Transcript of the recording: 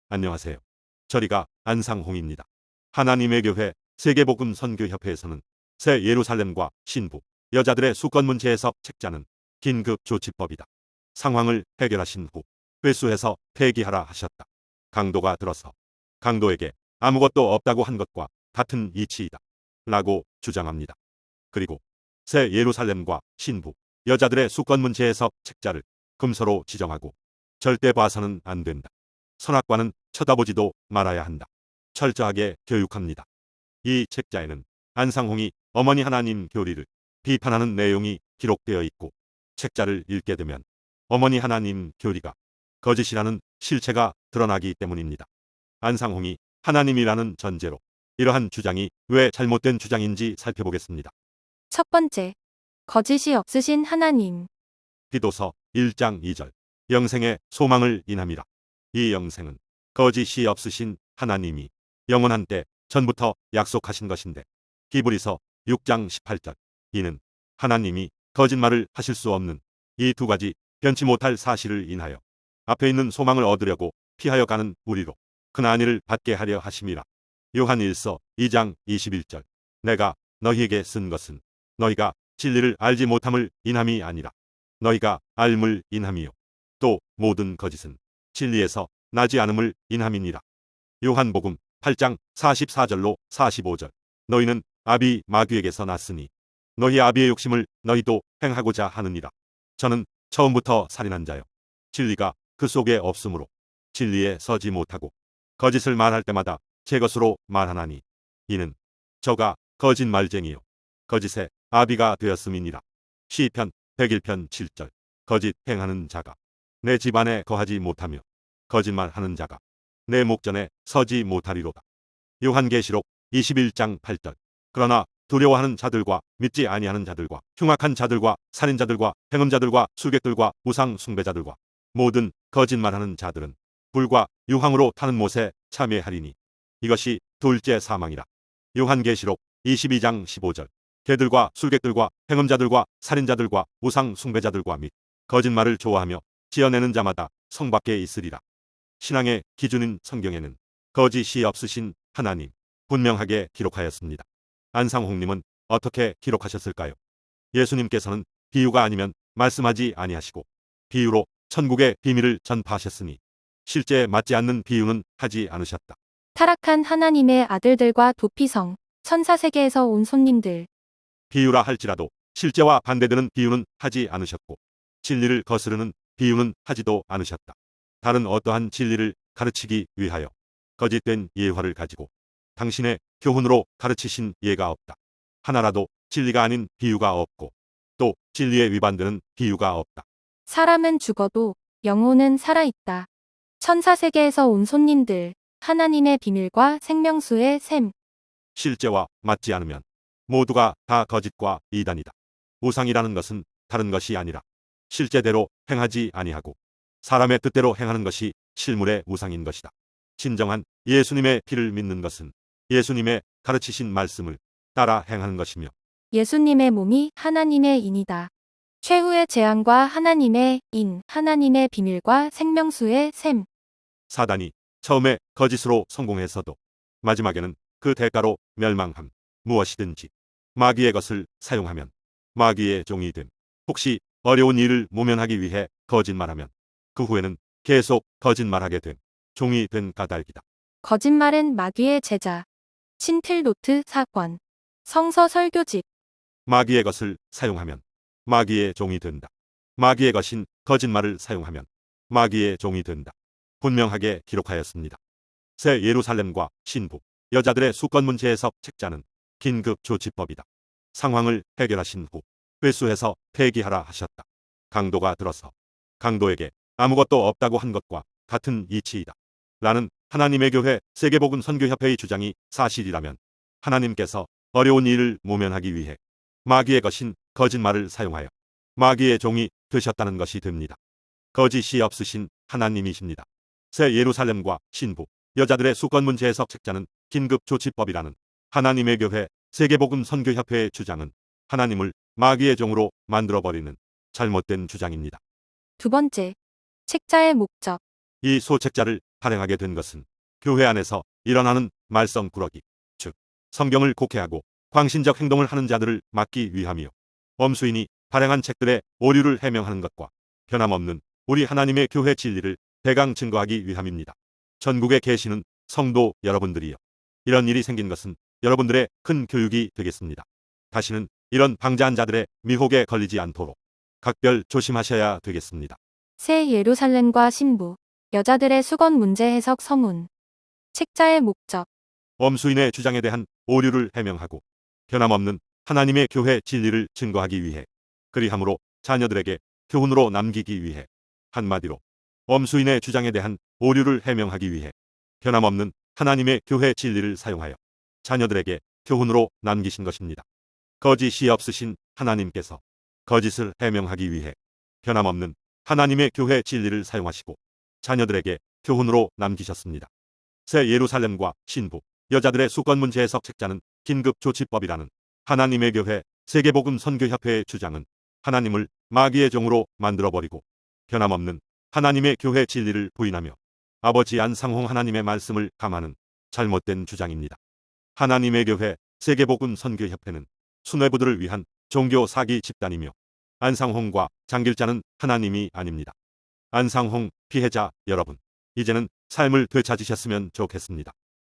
안녕하세요. 저리가 안상홍입니다. 하나님의 교회 세계복음 선교협회에서는 새 예루살렘과 신부, 여자들의 수건문제 해석 책자는 긴급 조치법이다. 상황을 해결하신 후 회수해서 폐기하라 하셨다. 강도가 들어서 강도에게 아무것도 없다고 한 것과 같은 이치이다. 라고 주장합니다. 그리고 새 예루살렘과 신부, 여자들의 수건문제 해석 책자를 금서로 지정하고 절대 봐서는 안 된다. 선악과는 쳐다보지도 말아야 한다. 철저하게 교육합니다. 이 책자에는 안상홍이 어머니 하나님 교리를 비판하는 내용이 기록되어 있고 책자를 읽게 되면 어머니 하나님 교리가 거짓이라는 실체가 드러나기 때문입니다. 안상홍이 하나님이라는 전제로 이러한 주장이 왜 잘못된 주장인지 살펴보겠습니다. 첫 번째, 거짓이 없으신 하나님. 디도서 1장 2절 영생의 소망을 인함이라. 이 영생은 거짓이 없으신 하나님이 영원한 때 전부터 약속하신 것인데 히브리서 6장 18절 이는 하나님이 거짓말을 하실 수 없는 이 두 가지 변치 못할 사실을 인하여 앞에 있는 소망을 얻으려고 피하여 가는 우리로 그나니를 받게 하려 하심이라. 요한 1서 2장 21절 내가 너희에게 쓴 것은 너희가 진리를 알지 못함을 인함이 아니라 너희가 알물 인함이요 또 모든 거짓은 진리에서 나지 않음을 인함이니라. 요한복음 8장 44절로 45절 너희는 아비 마귀에게서 났으니 너희 아비의 욕심을 너희도 행하고자 하느니라. 저는 처음부터 살인한 자요 진리가 그 속에 없으므로 진리에 서지 못하고 거짓을 말할 때마다 제 것으로 말하나니 이는 저가 거짓말쟁이요 거짓의 아비가 되었음이니라. 시편 101편 7절 거짓 행하는 자가 내 집안에 거하지 못하며 거짓말하는 자가 내 목전에 서지 못하리로다. 요한계시록 21장 8절 그러나 두려워하는 자들과 믿지 아니하는 자들과 흉악한 자들과 살인자들과 행음자들과 술객들과 우상 숭배자들과 모든 거짓말하는 자들은 불과 유황으로 타는 못에 참여하리니 이것이 둘째 사망이라. 요한계시록 22장 15절 개들과 술객들과 행음자들과 살인자들과 우상 숭배자들과 및 거짓말을 좋아하며 지어내는 자마다 성 밖에 있으리라. 신앙의 기준인 성경에는 거짓이 없으신 하나님 분명하게 기록하였습니다. 안상홍님은 어떻게 기록하셨을까요? 예수님께서는 비유가 아니면 말씀하지 아니하시고 비유로 천국의 비밀을 전파하셨으니 실제 맞지 않는 비유는 하지 않으셨다. 타락한 하나님의 아들들과 도피성, 천사세계에서 온 손님들. 비유라 할지라도 실제와 반대되는 비유는 하지 않으셨고 진리를 거스르는 비유는 하지도 않으셨다. 다른 어떠한 진리를 가르치기 위하여 거짓된 예화를 가지고 당신의 교훈으로 가르치신 예가 없다. 하나라도 진리가 아닌 비유가 없고 또 진리에 위반되는 비유가 없다. 사람은 죽어도 영혼은 살아있다. 천사세계에서 온 손님들. 하나님의 비밀과 생명수의 샘. 실제와 맞지 않으면 모두가 다 거짓과 이단이다. 우상이라는 것은 다른 것이 아니라 실제대로 행하지 아니하고 사람의 뜻대로 행하는 것이 실물의 우상인 것이다. 진정한 예수님의 피를 믿는 것은 예수님의 가르치신 말씀을 따라 행하는 것이며 예수님의 몸이 하나님의 인이다. 최후의 재앙과 하나님의 인, 하나님의 비밀과 생명수의 샘. 사단이 처음에 거짓으로 성공했어도 마지막에는 그 대가로 멸망함. 무엇이든지 마귀의 것을 사용하면 마귀의 종이 됨. 혹시 어려운 일을 모면하기 위해 거짓말하면 그 후에는 계속 거짓말하게 됨. 종이 된 까닭이다. 거짓말은 마귀의 제자. 신틀노트 사권. 성서 설교집. 마귀의 것을 사용하면 마귀의 종이 된다. 마귀의 것인 거짓말을 사용하면 마귀의 종이 된다. 분명하게 기록하였습니다. 새 예루살렘과 신부, 여자들의 수건문제 해석 책자는 긴급 조치법이다. 상황을 해결하신 후 회수해서 폐기하라 하셨다. 강도가 들어서 강도에게 아무것도 없다고 한 것과 같은 이치이다. 라는 하나님의 교회 세계복음 선교협회의 주장이 사실이라면 하나님께서 어려운 일을 모면하기 위해 마귀의 것인 거짓말을 사용하여 마귀의 종이 되셨다는 것이 됩니다. 거짓이 없으신 하나님이십니다. 새 예루살렘과 신부, 여자들의 수건문제 해석 책자는 긴급 조치법이라는 하나님의 교회 세계복음 선교협회의 주장은 하나님을 마귀의 종으로 만들어버리는 잘못된 주장입니다. 두 번째, 책자의 목적. 이 소책자를 발행하게 된 것은 교회 안에서 일어나는 말썽꾸러기, 즉 성경을 곡해하고 광신적 행동을 하는 자들을 막기 위함이요. 엄수인이 발행한 책들의 오류를 해명하는 것과 변함없는 우리 하나님의 교회 진리를 대강 증거하기 위함입니다. 전국에 계시는 성도 여러분들이여, 이런 일이 생긴 것은 여러분들의 큰 교육이 되겠습니다. 다시는 이런 방자한 자들의 미혹에 걸리지 않도록 각별 조심하셔야 되겠습니다. 새 예루살렘과 신부, 여자들의 수건 문제 해석 서문. 책자의 목적. 엄수인의 주장에 대한 오류를 해명하고 변함없는 하나님의 교회 진리를 증거하기 위해, 그리함으로 자녀들에게 교훈으로 남기기 위해, 한마디로 엄수인의 주장에 대한 오류를 해명하기 위해 변함없는 하나님의 교회 진리를 사용하여 자녀들에게 교훈으로 남기신 것입니다. 거짓이 없으신 하나님께서 거짓을 해명하기 위해 변함없는 하나님의 교회 진리를 사용하시고 자녀들에게 교훈으로 남기셨습니다. 새 예루살렘과 신부, 여자들의 수건 문제 해석 책자는 긴급조치법이라는 하나님의 교회 세계복음 선교협회의 주장은 하나님을 마귀의 종으로 만들어버리고 변함없는 하나님의 교회 진리를 부인하며 아버지 안상홍 하나님의 말씀을 감하는 잘못된 주장입니다. 하나님의 교회 세계복음 선교협회는 수뇌부들을 위한 종교 사기 집단이며 안상홍과 장길자는 하나님이 아닙니다. 안상홍 피해자 여러분, 이제는 삶을 되찾으셨으면 좋겠습니다.